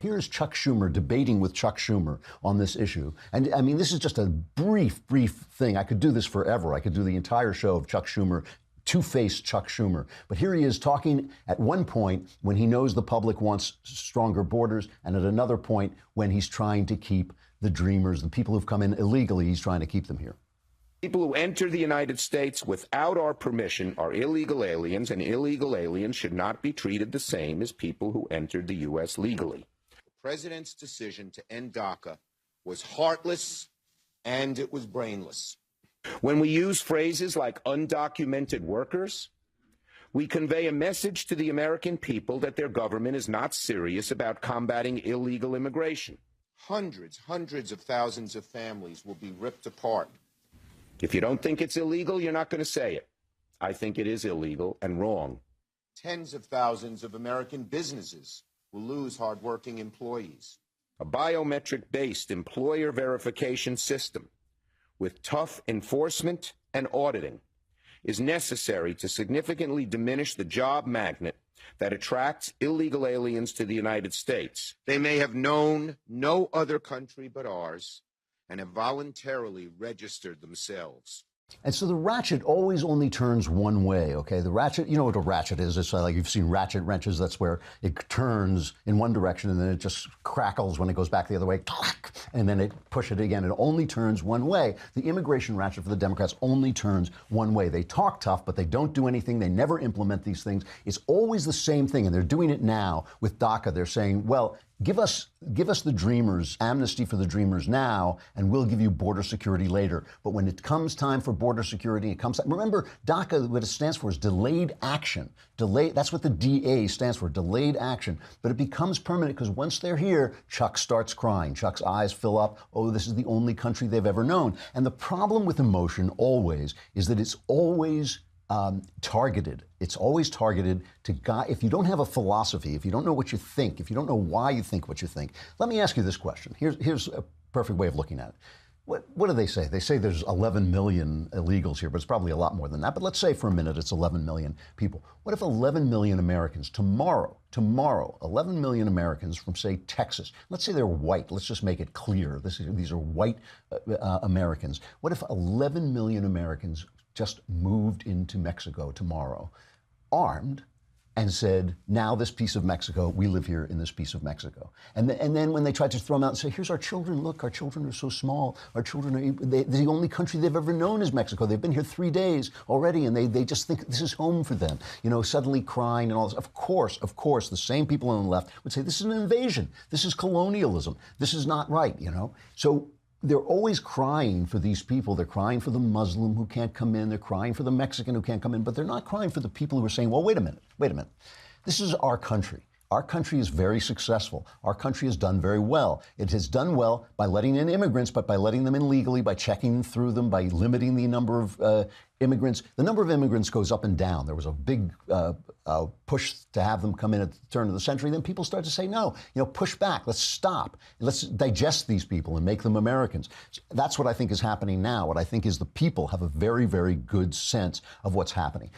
Here's Chuck Schumer debating with Chuck Schumer on this issue. And I mean, this is just a brief thing. I could do this forever. I could do the entire show of Chuck Schumer, TwoFace Chuck Schumer. But here he is talking at one point when he knows the public wants stronger borders, and at another point when he's trying to keep the dreamers, the people who've come in illegally, he's trying to keep them here. People who enter the United States without our permission are illegal aliens, and illegal aliens should not be treated the same as people who entered the U.S. legally. The president's decision to end DACA was heartless and it was brainless. When we use phrases like undocumented workers, we convey a message to the American people that their government is not serious about combating illegal immigration. Hundreds of thousands of families will be ripped apart. If you don't think it's illegal, you're not going to say it. I think it is illegal and wrong. Tens of thousands of American businesses will lose hardworking employees. A biometric-based employer verification system with tough enforcement and auditing is necessary to significantly diminish the job magnet that attracts illegal aliens to the United States. They may have known no other country but ours and have voluntarily registered themselves. And so the ratchet always only turns one way, okay? The ratchet, you know what a ratchet is? It's like you've seen ratchet wrenches. That's where it turns in one direction and then it just crackles when it goes back the other way, and then it push it again. It only turns one way. The immigration ratchet for the Democrats only turns one way. They talk tough, but they don't do anything. They never implement these things. It's always the same thing, and they're doing it now with DACA. They're saying, well, give us the dreamers, amnesty for the dreamers now, and we'll give you border security later. But when it comes time for border security, remember, DACA, what it stands for is delayed action. That's what the DA stands for, delayed action. But it becomes permanent because once they're here, Chuck starts crying. Chuck's eyes fill up. Oh, this is the only country they've ever known. And the problem with emotion always is that it's always targeted. It's always targeted to guy. If you don't have a philosophy, if you don't know what you think, if you don't know why you think what you think, let me ask you this question. Here's a perfect way of looking at it. What do they say? They say there's 11 million illegals here, but it's probably a lot more than that. But let's say for a minute it's 11 million people. What if 11 million Americans tomorrow, 11 million Americans from, say, Texas, let's say they're white. Let's just make it clear. These are white Americans. What if 11 million Americans just moved into Mexico tomorrow, armed, and said, now this piece of Mexico, we live here in this piece of Mexico. And then when they tried to throw them out and say, here's our children, look, our children are so small. Our children the only country they've ever known is Mexico. They've been here 3 days already, and they just think this is home for them. You know, suddenly crying and all this. Of course, the same people on the left would say, this is an invasion. This is colonialism. This is not right, you know? So they're always crying for these people. They're crying for the Muslim who can't come in. They're crying for the Mexican who can't come in. But they're not crying for the people who are saying, well, wait a minute. This is our country. Our country is very successful. Our country has done very well. It has done well by letting in immigrants, but by letting them in legally, by checking through them, by limiting the number of immigrants. The number of immigrants goes up and down. There was a big push to have them come in at the turn of the century. Then people start to say, no, push back. Let's stop. Let's digest these people and make them Americans. That's what I think is happening now. What I think is the people have a very, very good sense of what's happening.